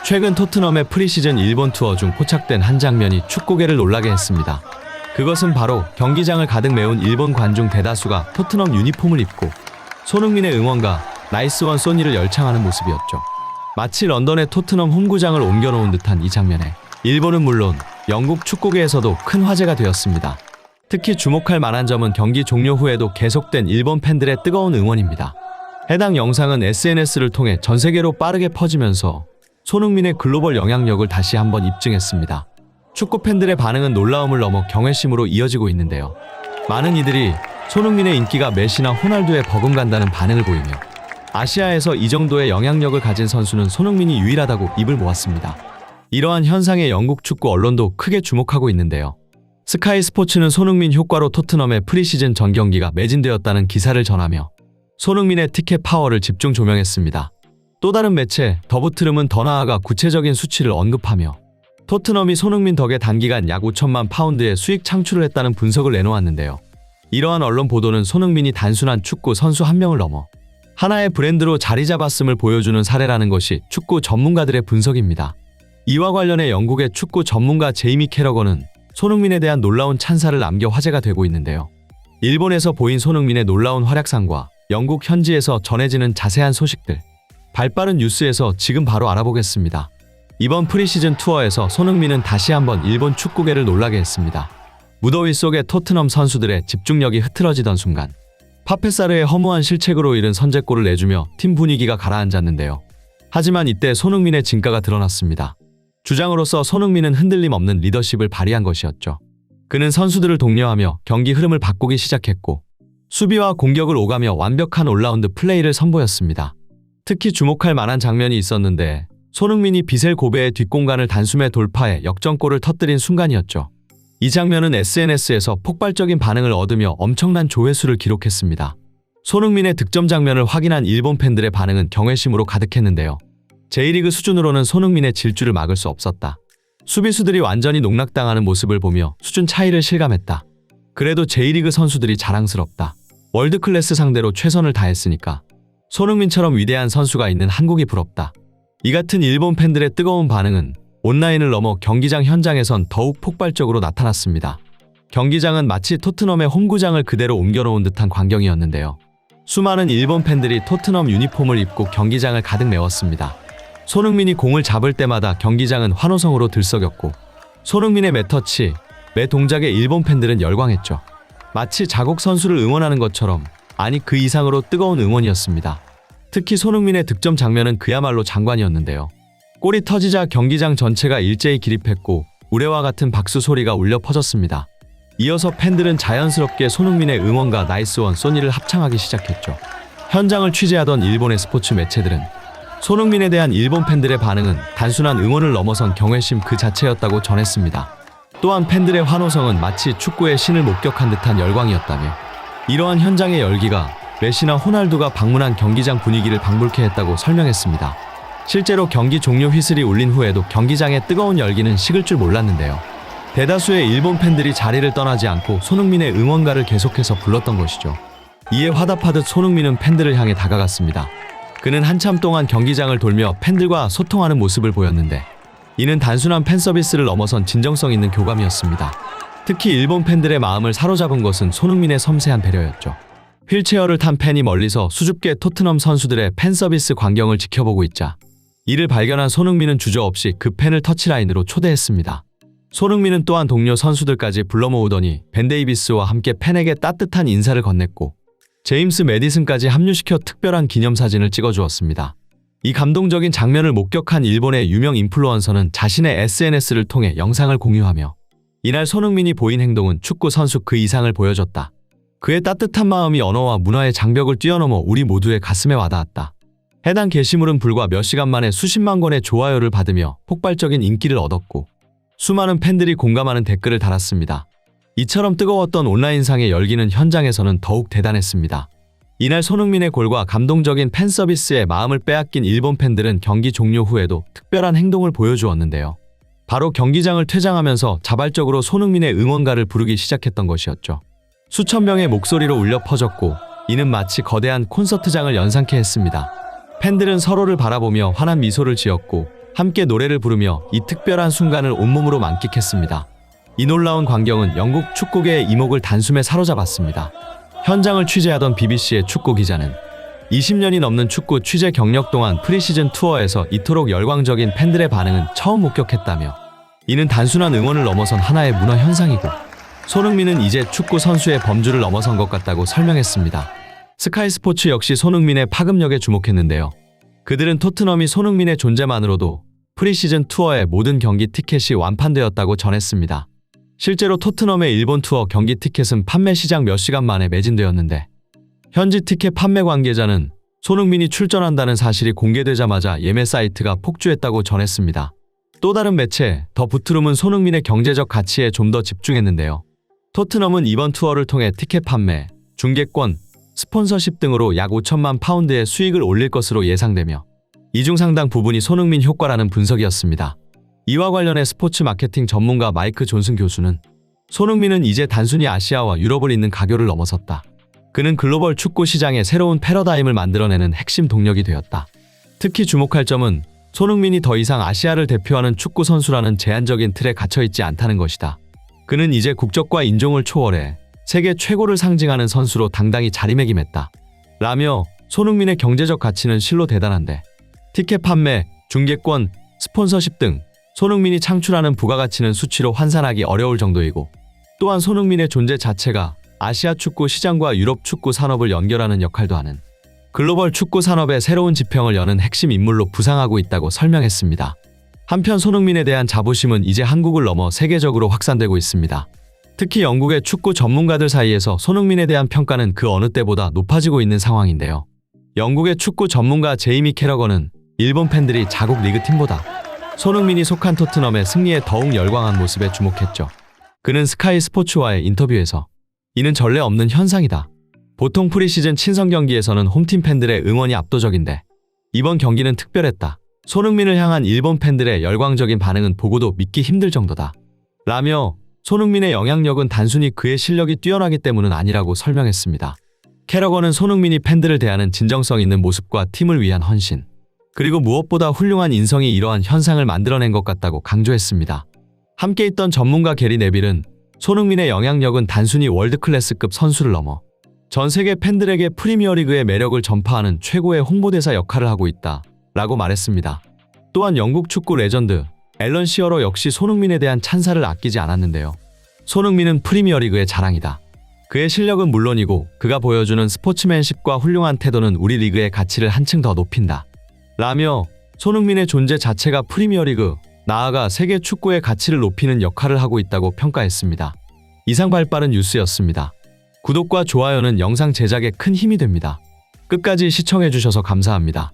최근 토트넘의 프리시즌 일본 투어 중 포착된 한 장면이 축구계를 놀라게 했습니다. 그것은 바로 경기장을 가득 메운 일본 관중 대다수가 토트넘 유니폼을 입고 손흥민의 응원가 나이스원 소니를 열창하는 모습이었죠. 마치 런던의 토트넘 홈구장을 옮겨놓은 듯한 이 장면에 일본은 물론 영국 축구계에서도 큰 화제가 되었습니다. 특히 주목할 만한 점은 경기 종료 후에도 계속된 일본 팬들의 뜨거운 응원입니다. 해당 영상은 SNS를 통해 전 세계로 빠르게 퍼지면서 손흥민의 글로벌 영향력을 다시 한번 입증했습니다. 축구 팬들의 반응은 놀라움을 넘어 경외심으로 이어지고 있는데요. 많은 이들이 손흥민의 인기가 메시나 호날두에 버금간다는 반응을 보이며 아시아에서 이 정도의 영향력을 가진 선수는 손흥민이 유일하다고 입을 모았습니다. 이러한 현상에 영국 축구 언론도 크게 주목하고 있는데요. 스카이 스포츠는 손흥민 효과로 토트넘의 프리시즌 전 경기가 매진되었다는 기사를 전하며 손흥민의 티켓 파워를 집중 조명했습니다. 또 다른 매체 더부트름은 더 나아가 구체적인 수치를 언급하며 토트넘이 손흥민 덕에 단기간 약 5천만 파운드의 수익 창출을 했다는 분석을 내놓았는데요. 이러한 언론 보도는 손흥민이 단순한 축구 선수 한 명을 넘어 하나의 브랜드로 자리 잡았음을 보여주는 사례라는 것이 축구 전문가들의 분석입니다. 이와 관련해 영국의 축구 전문가 제이미 캐러건은 손흥민에 대한 놀라운 찬사를 남겨 화제가 되고 있는데요. 일본에서 보인 손흥민의 놀라운 활약상과 영국 현지에서 전해지는 자세한 소식들, 발빠른 뉴스에서 지금 바로 알아보겠습니다. 이번 프리시즌 투어에서 손흥민은 다시 한번 일본 축구계를 놀라게 했습니다. 무더위 속에 토트넘 선수들의 집중력이 흐트러지던 순간 파페사르의 허무한 실책으로 이른 선제골을 내주며 팀 분위기가 가라앉았는데요. 하지만 이때 손흥민의 진가가 드러났습니다. 주장으로서 손흥민은 흔들림 없는 리더십을 발휘한 것이었죠. 그는 선수들을 독려하며 경기 흐름을 바꾸기 시작했고 수비와 공격을 오가며 완벽한 올라운드 플레이를 선보였습니다. 특히 주목할 만한 장면이 있었는데 손흥민이 비셀 고베의 뒷공간을 단숨에 돌파해 역전골을 터뜨린 순간이었죠. 이 장면은 SNS에서 폭발적인 반응을 얻으며 엄청난 조회수를 기록했습니다. 손흥민의 득점 장면을 확인한 일본 팬들의 반응은 경외심으로 가득했는데요. J리그 수준으로는 손흥민의 질주를 막을 수 없었다. 수비수들이 완전히 농락당하는 모습을 보며 수준 차이를 실감했다. 그래도 J리그 선수들이 자랑스럽다. 월드클래스 상대로 최선을 다했으니까. 손흥민처럼 위대한 선수가 있는 한국이 부럽다. 이 같은 일본 팬들의 뜨거운 반응은 온라인을 넘어 경기장 현장에선 더욱 폭발적으로 나타났습니다. 경기장은 마치 토트넘의 홈구장을 그대로 옮겨놓은 듯한 광경이었는데요. 수많은 일본 팬들이 토트넘 유니폼을 입고 경기장을 가득 메웠습니다. 손흥민이 공을 잡을 때마다 경기장은 환호성으로 들썩였고 손흥민의 매 터치, 매 동작에 일본 팬들은 열광했죠. 마치 자국 선수를 응원하는 것처럼, 아니 그 이상으로 뜨거운 응원이었습니다. 특히 손흥민의 득점 장면은 그야말로 장관이었는데요. 골이 터지자 경기장 전체가 일제히 기립했고 우레와 같은 박수 소리가 울려 퍼졌습니다. 이어서 팬들은 자연스럽게 손흥민의 응원가 나이스원 소니를 합창하기 시작했죠. 현장을 취재하던 일본의 스포츠 매체들은 손흥민에 대한 일본 팬들의 반응은 단순한 응원을 넘어선 경외심 그 자체였다고 전했습니다. 또한 팬들의 환호성은 마치 축구의 신을 목격한 듯한 열광이었다며 이러한 현장의 열기가 메시나 호날두가 방문한 경기장 분위기를 방불케 했다고 설명했습니다. 실제로 경기 종료 휘슬이 울린 후에도 경기장의 뜨거운 열기는 식을 줄 몰랐는데요. 대다수의 일본 팬들이 자리를 떠나지 않고 손흥민의 응원가를 계속해서 불렀던 것이죠. 이에 화답하듯 손흥민은 팬들을 향해 다가갔습니다. 그는 한참 동안 경기장을 돌며 팬들과 소통하는 모습을 보였는데 이는 단순한 팬 서비스를 넘어선 진정성 있는 교감이었습니다. 특히 일본 팬들의 마음을 사로잡은 것은 손흥민의 섬세한 배려였죠. 휠체어를 탄 팬이 멀리서 수줍게 토트넘 선수들의 팬 서비스 광경을 지켜보고 있자 이를 발견한 손흥민은 주저없이 그 팬을 터치라인으로 초대했습니다. 손흥민은 또한 동료 선수들까지 불러 모으더니 벤 데이비스와 함께 팬에게 따뜻한 인사를 건넸고 제임스 매디슨까지 합류시켜 특별한 기념사진을 찍어주었습니다. 이 감동적인 장면을 목격한 일본의 유명 인플루언서는 자신의 SNS를 통해 영상을 공유하며 이날 손흥민이 보인 행동은 축구 선수 그 이상을 보여줬다. 그의 따뜻한 마음이 언어와 문화의 장벽을 뛰어넘어 우리 모두의 가슴에 와닿았다. 해당 게시물은 불과 몇 시간 만에 수십만 건의 좋아요를 받으며 폭발적인 인기를 얻었고 수많은 팬들이 공감하는 댓글을 달았습니다. 이처럼 뜨거웠던 온라인상의 열기는 현장에서는 더욱 대단했습니다. 이날 손흥민의 골과 감동적인 팬 서비스에 마음을 빼앗긴 일본 팬들은 경기 종료 후에도 특별한 행동을 보여주었는데요. 바로 경기장을 퇴장하면서 자발적으로 손흥민의 응원가를 부르기 시작했던 것이었죠. 수천 명의 목소리로 울려 퍼졌고 이는 마치 거대한 콘서트장을 연상케 했습니다. 팬들은 서로를 바라보며 환한 미소를 지었고 함께 노래를 부르며 이 특별한 순간을 온몸으로 만끽했습니다. 이 놀라운 광경은 영국 축구계의 이목을 단숨에 사로잡았습니다. 현장을 취재하던 BBC의 축구 기자는 20년이 넘는 축구 취재 경력 동안 프리시즌 투어에서 이토록 열광적인 팬들의 반응은 처음 목격했다며, 이는 단순한 응원을 넘어선 하나의 문화 현상이고 손흥민은 이제 축구 선수의 범주를 넘어선 것 같다고 설명했습니다. 스카이 스포츠 역시 손흥민의 파급력에 주목했는데요. 그들은 토트넘이 손흥민의 존재만으로도 프리시즌 투어의 모든 경기 티켓이 완판되었다고 전했습니다. 실제로 토트넘의 일본 투어 경기 티켓은 판매 시작 몇 시간 만에 매진되었는데, 현지 티켓 판매 관계자는 손흥민이 출전한다는 사실이 공개되자마자 예매 사이트가 폭주했다고 전했습니다. 또 다른 매체 더 부트룸은 손흥민의 경제적 가치에 좀 더 집중했는데요. 토트넘은 이번 투어를 통해 티켓 판매, 중계권, 스폰서십 등으로 약 5천만 파운드의 수익을 올릴 것으로 예상되며, 이 중 상당 부분이 손흥민 효과라는 분석이었습니다. 이와 관련해 스포츠 마케팅 전문가 마이크 존슨 교수는 손흥민은 이제 단순히 아시아와 유럽을 잇는 가교를 넘어섰다. 그는 글로벌 축구 시장의 새로운 패러다임을 만들어내는 핵심 동력이 되었다. 특히 주목할 점은 손흥민이 더 이상 아시아를 대표하는 축구 선수라는 제한적인 틀에 갇혀있지 않다는 것이다. 그는 이제 국적과 인종을 초월해 세계 최고를 상징하는 선수로 당당히 자리매김했다. 라며 손흥민의 경제적 가치는 실로 대단한데, 티켓 판매, 중계권, 스폰서십 등 손흥민이 창출하는 부가가치는 수치로 환산하기 어려울 정도이고, 또한 손흥민의 존재 자체가 아시아 축구 시장과 유럽 축구 산업을 연결하는 역할도 하는 글로벌 축구 산업의 새로운 지평을 여는 핵심 인물로 부상하고 있다고 설명했습니다. 한편 손흥민에 대한 자부심은 이제 한국을 넘어 세계적으로 확산되고 있습니다. 특히 영국의 축구 전문가들 사이에서 손흥민에 대한 평가는 그 어느 때보다 높아지고 있는 상황인데요. 영국의 축구 전문가 제이미 캐러건은 일본 팬들이 자국 리그팀보다 손흥민이 속한 토트넘의 승리에 더욱 열광한 모습에 주목했죠. 그는 스카이 스포츠와의 인터뷰에서 이는 전례 없는 현상이다. 보통 프리시즌 친선 경기에서는 홈팀 팬들의 응원이 압도적인데 이번 경기는 특별했다. 손흥민을 향한 일본 팬들의 열광적인 반응은 보고도 믿기 힘들 정도다. 라며 손흥민의 영향력은 단순히 그의 실력이 뛰어나기 때문은 아니라고 설명했습니다. 캐러건은 손흥민이 팬들을 대하는 진정성 있는 모습과 팀을 위한 헌신, 그리고 무엇보다 훌륭한 인성이 이러한 현상을 만들어낸 것 같다고 강조했습니다. 함께 있던 전문가 게리 네빌은 손흥민의 영향력은 단순히 월드클래스급 선수를 넘어 전 세계 팬들에게 프리미어리그의 매력을 전파하는 최고의 홍보대사 역할을 하고 있다 라고 말했습니다. 또한 영국 축구 레전드 앨런 시어러 역시 손흥민에 대한 찬사를 아끼지 않았는데요. 손흥민은 프리미어리그의 자랑이다. 그의 실력은 물론이고 그가 보여주는 스포츠맨십과 훌륭한 태도는 우리 리그의 가치를 한층 더 높인다. 라며 손흥민의 존재 자체가 프리미어리그, 나아가 세계 축구의 가치를 높이는 역할을 하고 있다고 평가했습니다. 이상 발빠른 뉴스였습니다. 구독과 좋아요는 영상 제작에 큰 힘이 됩니다. 끝까지 시청해주셔서 감사합니다.